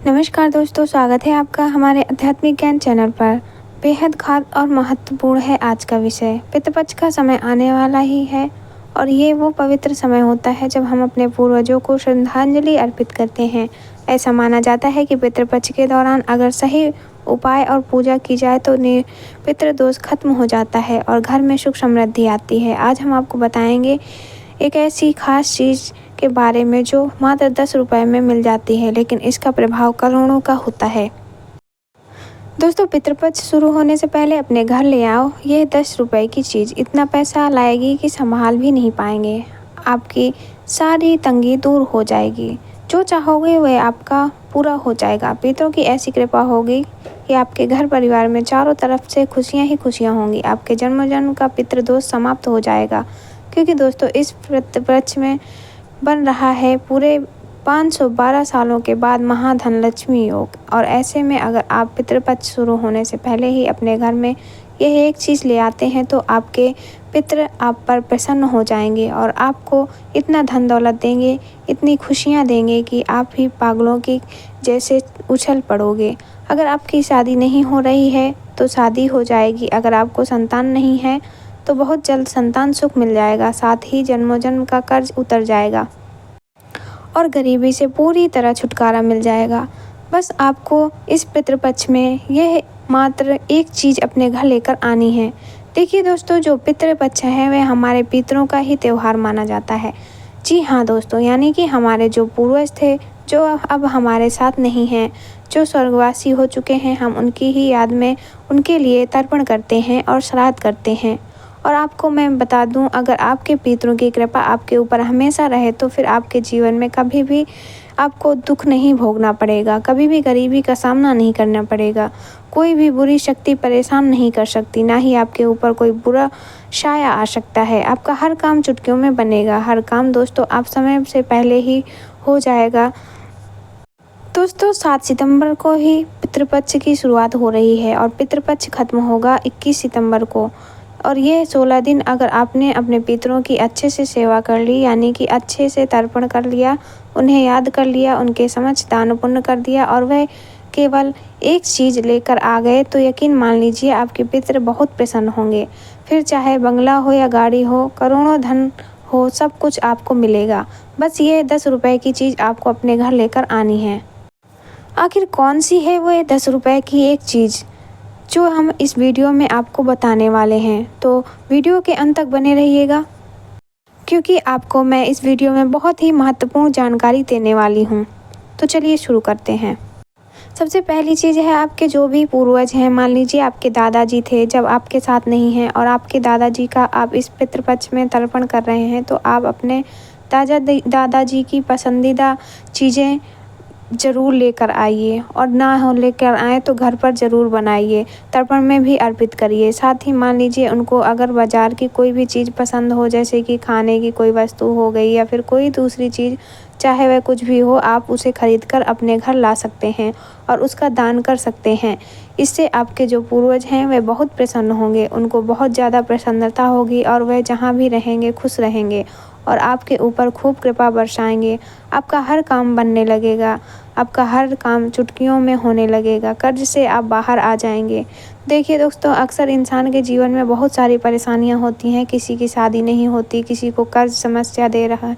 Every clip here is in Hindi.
नमस्कार दोस्तों, स्वागत है आपका हमारे आध्यात्मिक ज्ञान चैनल पर। बेहद खास और महत्वपूर्ण है आज का विषय। पितृपक्ष का समय आने वाला ही है और ये वो पवित्र समय होता है जब हम अपने पूर्वजों को श्रद्धांजलि अर्पित करते हैं। ऐसा माना जाता है कि पितृपक्ष के दौरान अगर सही उपाय और पूजा की जाए तो पितृदोष खत्म हो जाता है और घर में सुख समृद्धि आती है। आज हम आपको बताएंगे एक ऐसी खास चीज़ के बारे में जो मात्र 10 रुपए में मिल जाती है, लेकिन इसका प्रभाव करोड़ों का होता है। दोस्तों, पितृपक्ष शुरू होने से पहले अपने घर ले आओ ये 10 रुपए की चीज़। इतना पैसा लाएगी कि संभाल भी नहीं पाएंगे। आपकी सारी तंगी दूर हो जाएगी। जो चाहोगे वह आपका पूरा हो जाएगा। पितरों की ऐसी कृपा होगी कि आपके घर परिवार में चारों तरफ से खुशियाँ ही खुशियाँ होंगी। आपके जन्म जन्म का पितृदोष समाप्त हो जाएगा, क्योंकि दोस्तों इस पितृपक्ष में बन रहा है पूरे 512 सालों के बाद महाधन लक्ष्मी योग। और ऐसे में अगर आप पितृपक्ष शुरू होने से पहले ही अपने घर में यह एक चीज़ ले आते हैं तो आपके पितृ आप पर प्रसन्न हो जाएंगे और आपको इतना धन दौलत देंगे, इतनी खुशियाँ देंगे कि आप ही पागलों की जैसे उछल पड़ोगे। अगर आपकी शादी नहीं हो रही है तो शादी हो जाएगी। अगर आपको संतान नहीं है तो बहुत जल्द संतान सुख मिल जाएगा। साथ ही जन्मों जन्म का कर्ज उतर जाएगा और गरीबी से पूरी तरह छुटकारा मिल जाएगा। बस आपको इस पितृपक्ष में यह मात्र एक चीज़ अपने घर लेकर आनी है। देखिए दोस्तों, जो पितृपक्ष है वह हमारे पितरों का ही त्यौहार माना जाता है। जी हाँ दोस्तों, यानी कि हमारे जो पूर्वज थे, जो अब हमारे साथ नहीं हैं, जो स्वर्गवासी हो चुके हैं, हम उनकी ही याद में उनके लिए तर्पण करते हैं और श्राद्ध करते हैं। और आपको मैं बता दूं, अगर आपके पितरों की कृपा आपके ऊपर हमेशा रहे तो फिर आपके जीवन में कभी भी आपको दुख नहीं भोगना पड़ेगा, कभी भी गरीबी का सामना नहीं करना पड़ेगा। कोई भी बुरी शक्ति परेशान नहीं कर सकती, ना ही आपके ऊपर कोई बुरा साया आ सकता है। आपका हर काम चुटकियों में बनेगा। हर काम दोस्तों आप समय से पहले ही हो जाएगा। दोस्तों 7 सितंबर को ही पितृपक्ष की शुरुआत हो रही है और पितृपक्ष खत्म होगा 21 सितंबर को। और ये 16 दिन अगर आपने अपने पितरों की अच्छे से सेवा कर ली, यानी कि अच्छे से तर्पण कर लिया, उन्हें याद कर लिया, उनके समक्ष दान पुण्य कर दिया और वह केवल एक चीज़ लेकर आ गए, तो यकीन मान लीजिए आपके पितर बहुत प्रसन्न होंगे। फिर चाहे बंगला हो या गाड़ी हो, करोड़ों धन हो, सब कुछ आपको मिलेगा। बस ये 10 रुपए की चीज़ आपको अपने घर लेकर आनी है। आखिर कौन सी है वो 10 रुपए की एक चीज़ जो हम इस वीडियो में आपको बताने वाले हैं? तो वीडियो के अंत तक बने रहिएगा, क्योंकि आपको मैं इस वीडियो में बहुत ही महत्वपूर्ण जानकारी देने वाली हूं। तो चलिए शुरू करते हैं। सबसे पहली चीज़ है, आपके जो भी पूर्वज हैं, मान लीजिए आपके दादाजी थे, जब आपके साथ नहीं हैं और आपके दादाजी का आप इस पितृपक्ष में तर्पण कर रहे हैं, तो आप अपने दादाजी की पसंदीदा चीज़ें ज़रूर लेकर आइए, और ना हो लेकर आए तो घर पर ज़रूर बनाइए, तर्पण में भी अर्पित करिए। साथ ही मान लीजिए उनको अगर बाज़ार की कोई भी चीज़ पसंद हो, जैसे कि खाने की कोई वस्तु हो गई या फिर कोई दूसरी चीज़, चाहे वह कुछ भी हो, आप उसे खरीद कर अपने घर ला सकते हैं और उसका दान कर सकते हैं। इससे आपके जो पूर्वज हैं वह बहुत प्रसन्न होंगे, उनको बहुत ज़्यादा प्रसन्नता होगी और वह जहाँ भी रहेंगे खुश रहेंगे और आपके ऊपर खूब कृपा बरसाएंगे। आपका हर काम बनने लगेगा, आपका हर काम चुटकियों में होने लगेगा, कर्ज से आप बाहर आ जाएंगे। देखिए दोस्तों, अक्सर इंसान के जीवन में बहुत सारी परेशानियां होती हैं। किसी की शादी नहीं होती, किसी को कर्ज समस्या दे रहा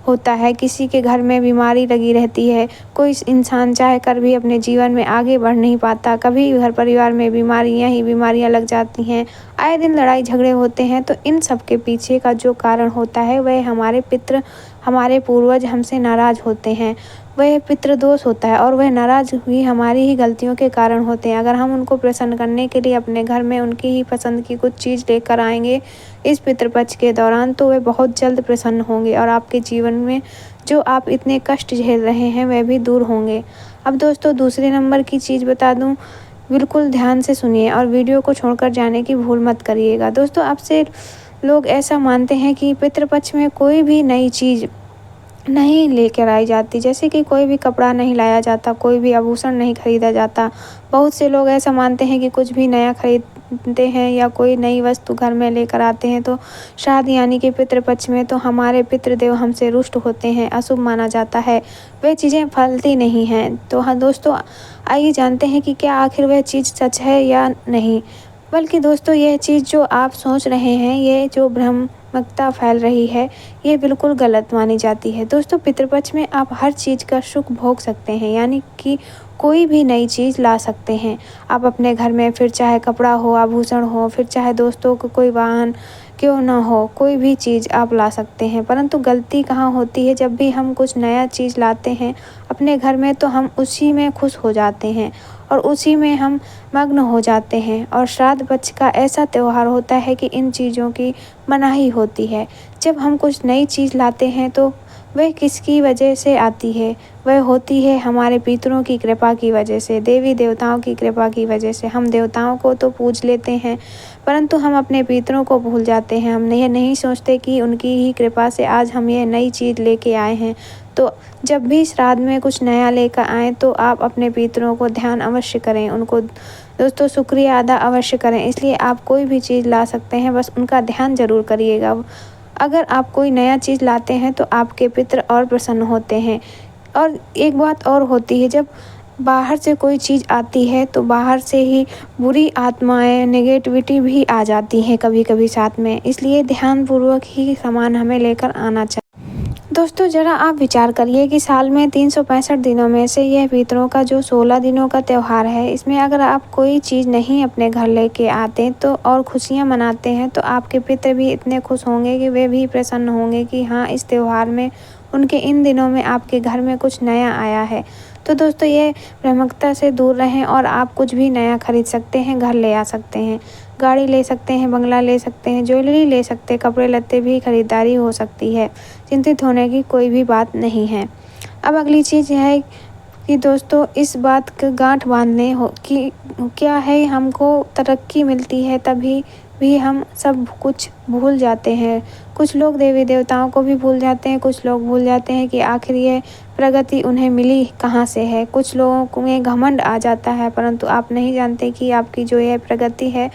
होता है, किसी के घर में बीमारी लगी रहती है, कोई इंसान चाह कर भी अपने जीवन में आगे बढ़ नहीं पाता, कभी घर परिवार में बीमारियां ही बीमारियां लग जाती हैं, आए दिन लड़ाई झगड़े होते हैं। तो इन सब के पीछे का जो कारण होता है वह हमारे पितृ, हमारे पूर्वज हमसे नाराज़ होते हैं, वह पितृदोष होता है और वह नाराज़ हुई हमारी ही गलतियों के कारण होते हैं। अगर हम उनको प्रसन्न करने के लिए अपने घर में उनकी ही पसंद की कुछ चीज़ लेकर आएंगे इस पितृपक्ष के दौरान, तो वे बहुत जल्द प्रसन्न होंगे और आपके जीवन में जो आप इतने कष्ट झेल रहे हैं वह भी दूर होंगे। अब दोस्तों दूसरे नंबर की चीज़ बता दूं, बिल्कुल ध्यान से सुनिए और वीडियो को छोड़कर जाने की भूल मत करिएगा। दोस्तों आपसे लोग ऐसा मानते हैं कि पितृपक्ष में कोई भी नई चीज़ नहीं लेकर आई जाती, जैसे कि कोई भी कपड़ा नहीं लाया जाता, कोई भी आभूषण नहीं खरीदा जाता। बहुत से लोग ऐसा मानते हैं कि कुछ भी नया खरीदते हैं या कोई नई वस्तु घर में लेकर आते हैं तो श्राद्ध यानी कि पितृपक्ष में तो हमारे पितृदेव हमसे रुष्ट होते हैं, अशुभ माना जाता है, वे चीज़ें फलती नहीं हैं। तो हाँ दोस्तों, आइए जानते हैं कि क्या आखिर वह चीज़ सच है या नहीं। बल्कि दोस्तों, यह चीज़ जो आप सोच रहे हैं, ये जो भ्रामकता फैल रही है, ये बिल्कुल गलत मानी जाती है। दोस्तों, पितृपक्ष में आप हर चीज़ का सुख भोग सकते हैं, यानी कि कोई भी नई चीज़ ला सकते हैं आप अपने घर में, फिर चाहे कपड़ा हो, आभूषण हो, फिर चाहे दोस्तों को कोई वाहन क्यों ना हो, कोई भी चीज़ आप ला सकते हैं। परंतु गलती कहाँ होती है, जब भी हम कुछ नया चीज़ लाते हैं अपने घर में तो हम उसी में खुश हो जाते हैं और उसी में हम मग्न हो जाते हैं। और श्राद्ध पक्ष का ऐसा त्यौहार होता है कि इन चीज़ों की मनाही होती है। जब हम कुछ नई चीज़ लाते हैं तो वह किसकी वजह से आती है, वह होती है हमारे पितरों की कृपा की वजह से, देवी देवताओं की कृपा की वजह से। हम देवताओं को तो पूज लेते हैं परंतु हम अपने पितरों को भूल जाते हैं। हम ये नहीं सोचते कि उनकी ही कृपा से आज हम ये नई चीज़ लेके आए हैं। तो जब भी श्राद्ध में कुछ नया लेकर आएँ तो आप अपने पितरों को ध्यान अवश्य करें, उनको दोस्तों शुक्रिया अदा अवश्य करें। इसलिए आप कोई भी चीज़ ला सकते हैं, बस उनका ध्यान ज़रूर करिएगा। अगर आप कोई नया चीज़ लाते हैं तो आपके पितर और प्रसन्न होते हैं। और एक बात और होती है, जब बाहर से कोई चीज़ आती है तो बाहर से ही बुरी आत्माएं, नेगेटिविटी भी आ जाती हैं कभी-कभी साथ में। इसलिए ध्यानपूर्वक ही सामान हमें लेकर आना चाहिए। दोस्तों, ज़रा आप विचार करिए कि साल में 365 दिनों में से यह पितरों का जो 16 दिनों का त्यौहार है, इसमें अगर आप कोई चीज़ नहीं अपने घर लेके आते तो और खुशियाँ मनाते हैं तो आपके पितर भी इतने खुश होंगे कि वे भी प्रसन्न होंगे कि हाँ, इस त्यौहार में उनके इन दिनों में आपके घर में कुछ नया आया है। तो दोस्तों, ये भ्रामकता से दूर रहें और आप कुछ भी नया खरीद सकते हैं, घर ले आ सकते हैं, गाड़ी ले सकते हैं, बंगला ले सकते हैं, ज्वेलरी ले सकते हैं, कपड़े लत्ते भी खरीदारी हो सकती है। चिंतित होने की कोई भी बात नहीं है। अब अगली चीज़ है कि दोस्तों, इस बात का गांठ बांधने हो कि क्या है, हमको तरक्की मिलती है तभी भी हम सब कुछ भूल जाते हैं। कुछ लोग देवी देवताओं को भी भूल जाते हैं, कुछ लोग भूल जाते हैं कि आखिर ये प्रगति उन्हें मिली कहाँ से है। कुछ लोगों में घमंड आ जाता है, परंतु आप नहीं जानते कि आपकी जो यह प्रगति है,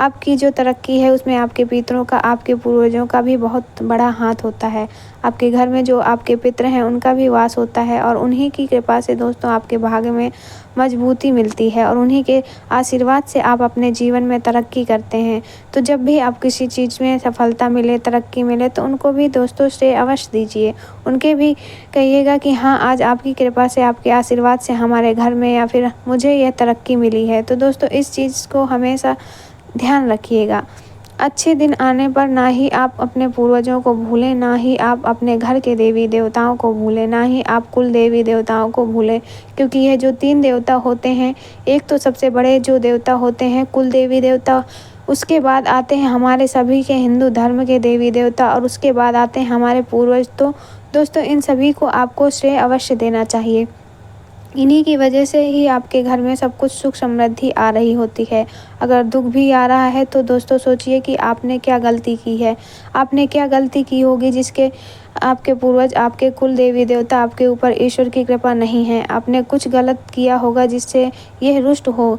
आपकी जो तरक्की है, उसमें आपके पितरों का, आपके पूर्वजों का भी बहुत बड़ा हाथ होता है। आपके घर में जो आपके पितर हैं उनका भी वास होता है और उन्हीं की कृपा से दोस्तों आपके भाग्य में मजबूती मिलती है और उन्हीं के आशीर्वाद से आप अपने जीवन में तरक्की करते हैं। तो जब भी आप किसी चीज़ में सफलता मिले, तरक्की मिले तो उनको भी दोस्तों श्रेय अवश्य दीजिए। उनके भी कहिएगा कि हाँ, आज आपकी कृपा से, आपके आशीर्वाद से हमारे घर में या फिर मुझे यह तरक्की मिली है। तो दोस्तों, इस चीज़ को हमेशा ध्यान रखिएगा। अच्छे दिन आने पर ना ही आप अपने पूर्वजों को भूलें, ना ही आप अपने घर के देवी देवताओं को भूलें, ना ही आप कुल देवी देवताओं को भूलें, क्योंकि यह जो 3 देवता होते हैं, एक तो सबसे बड़े जो देवता होते हैं कुल देवी देवता, उसके बाद आते हैं हमारे सभी के हिंदू धर्म के देवी देवता और उसके बाद आते हैं हमारे पूर्वज। तो दोस्तों, इन सभी को आपको श्रेय अवश्य देना चाहिए। इन्हीं की वजह से ही आपके घर में सब कुछ सुख समृद्धि आ रही होती है। अगर दुख भी आ रहा है तो दोस्तों सोचिए कि आपने क्या गलती की है, आपने क्या गलती की होगी जिसके आपके पूर्वज, आपके कुल देवी देवता, आपके ऊपर ईश्वर की कृपा नहीं है। आपने कुछ गलत किया होगा जिससे यह रुष्ट हो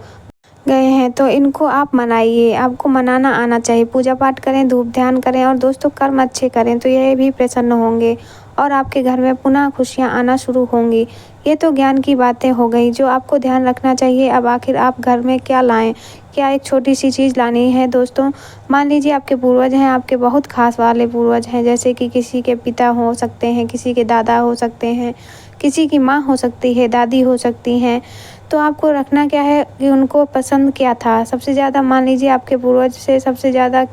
गए हैं, तो इनको आप मनाइए। आपको मनाना आना चाहिए। पूजा पाठ करें, धूप ध्यान करें और दोस्तों कर्म अच्छे करें तो यह भी प्रसन्न होंगे और आपके घर में पुनः खुशियां आना शुरू होंगी। ये तो ज्ञान की बातें हो गई जो आपको ध्यान रखना चाहिए। अब आखिर आप घर में क्या लाएं, क्या एक छोटी सी चीज़ लानी है दोस्तों। मान लीजिए आपके पूर्वज हैं, आपके बहुत खास वाले पूर्वज हैं, जैसे कि किसी के पिता हो सकते हैं, किसी के दादा हो सकते हैं, किसी की माँ हो सकती है, दादी हो सकती हैं। तो आपको रखना क्या है कि उनको पसंद क्या था सबसे ज़्यादा। मान लीजिए आपके पूर्वज से सबसे ज़्यादा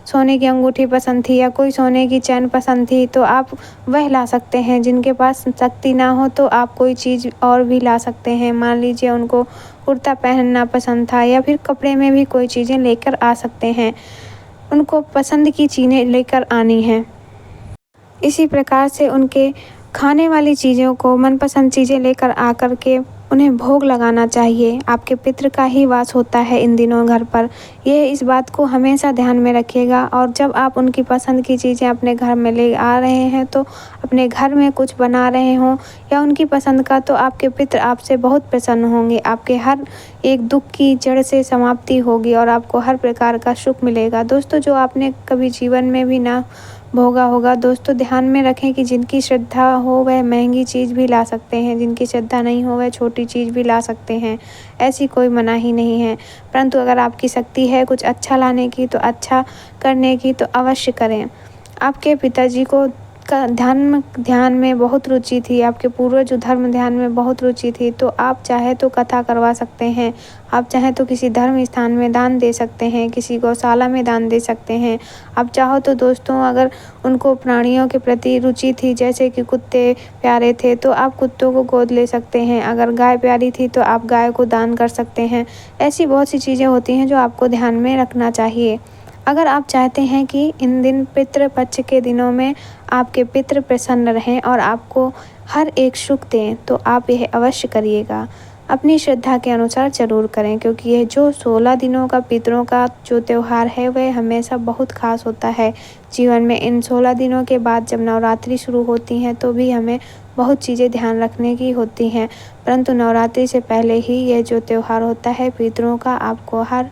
सोने की अंगूठी पसंद थी या कोई सोने की चैन पसंद थी, तो आप वह ला सकते हैं। जिनके पास शक्ति ना हो तो आप कोई चीज़ और भी ला सकते हैं। मान लीजिए उनको कुर्ता पहनना पसंद था या फिर कपड़े में भी कोई चीज़ें लेकर आ सकते हैं। उनको पसंद की चीज़ें लेकर आनी हैं। इसी प्रकार से उनके खाने वाली चीज़ों को, मनपसंद चीज़ें लेकर आकर के उन्हें भोग लगाना चाहिए। आपके पितृ का ही वास होता है इन दिनों घर पर। यह इस बात को हमेशा ध्यान में रखिएगा। और जब आप उनकी पसंद की चीज़ें अपने घर में ले आ रहे हैं, तो अपने घर में कुछ बना रहे हों या उनकी पसंद का, तो आपके पितृ आपसे बहुत प्रसन्न होंगे। आपके हर एक दुख की जड़ से समाप्ति होगी और आपको हर प्रकार का सुख मिलेगा। दोस्तों, जो आपने कभी जीवन में भी ना भोगा होगा। दोस्तों, ध्यान में रखें कि जिनकी श्रद्धा हो वह महंगी चीज़ भी ला सकते हैं, जिनकी श्रद्धा नहीं हो वह छोटी चीज़ भी ला सकते हैं। ऐसी कोई मनाही नहीं है। परंतु अगर आपकी शक्ति है कुछ अच्छा लाने की, तो अच्छा करने की, तो अवश्य करें। आपके पिताजी को का ध्यान में बहुत रुचि थी, आपके पूर्वज धर्म ध्यान में बहुत रुचि थी, तो आप चाहे तो कथा करवा सकते हैं। आप चाहे तो किसी धर्म स्थान में दान दे सकते हैं, किसी गौशाला में दान दे सकते हैं। आप चाहो तो दोस्तों, अगर उनको प्राणियों के प्रति रुचि थी, जैसे कि कुत्ते प्यारे थे, तो आप कुत्तों को गोद ले सकते हैं। अगर गाय प्यारी थी तो आप गाय को दान कर सकते हैं। ऐसी बहुत सी चीज़ें होती हैं जो आपको ध्यान में रखना चाहिए। अगर आप चाहते हैं कि इन दिन पितृ पक्ष के दिनों में आपके पितृ प्रसन्न रहें और आपको हर एक सुख दें, तो आप यह अवश्य करिएगा। अपनी श्रद्धा के अनुसार ज़रूर करें, क्योंकि यह जो 16 दिनों का पितरों का जो त्यौहार है वह हमेशा बहुत ख़ास होता है जीवन में। इन 16 दिनों के बाद जब नवरात्रि शुरू होती हैं, तो भी हमें बहुत चीज़ें ध्यान रखने की होती हैं। परंतु नवरात्रि से पहले ही यह जो त्यौहार होता है पितरों का, आपको हर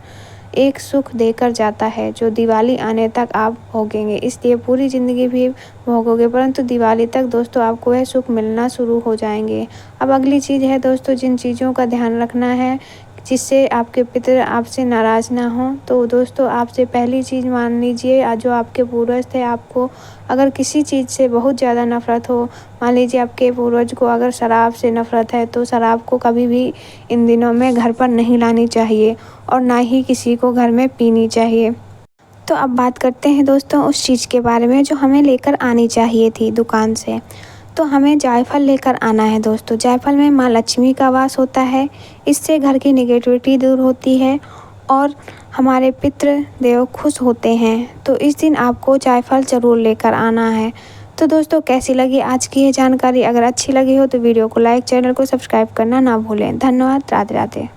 एक सुख देकर जाता है, जो दिवाली आने तक आप भोगेंगे। इसलिए पूरी ज़िंदगी भी भोगोगे, परंतु दिवाली तक दोस्तों आपको वह सुख मिलना शुरू हो जाएंगे। अब अगली चीज़ है दोस्तों, जिन चीज़ों का ध्यान रखना है जिससे आपके पितृ आपसे नाराज़ ना हों। तो दोस्तों, आपसे पहली चीज़ मान लीजिए, जो आपके पूर्वज थे, आपको अगर किसी चीज़ से बहुत ज़्यादा नफ़रत हो, मान लीजिए आपके पूर्वज को अगर शराब से नफ़रत है, तो शराब को कभी भी इन दिनों में घर पर नहीं लानी चाहिए और ना ही किसी को घर में पीनी चाहिए। तो अब बात करते हैं दोस्तों उस चीज़ के बारे में जो हमें लेकर आनी चाहिए थी दुकान से। तो हमें जायफल लेकर आना है दोस्तों। जायफल में माँ लक्ष्मी का वास होता है। इससे घर की नेगेटिविटी दूर होती है और हमारे पितृ देव खुश होते हैं। तो इस दिन आपको जायफल ज़रूर लेकर आना है। तो दोस्तों, कैसी लगी आज की ये जानकारी? अगर अच्छी लगी हो तो वीडियो को लाइक, चैनल को सब्सक्राइब करना ना भूलें। धन्यवाद। राधे राधे।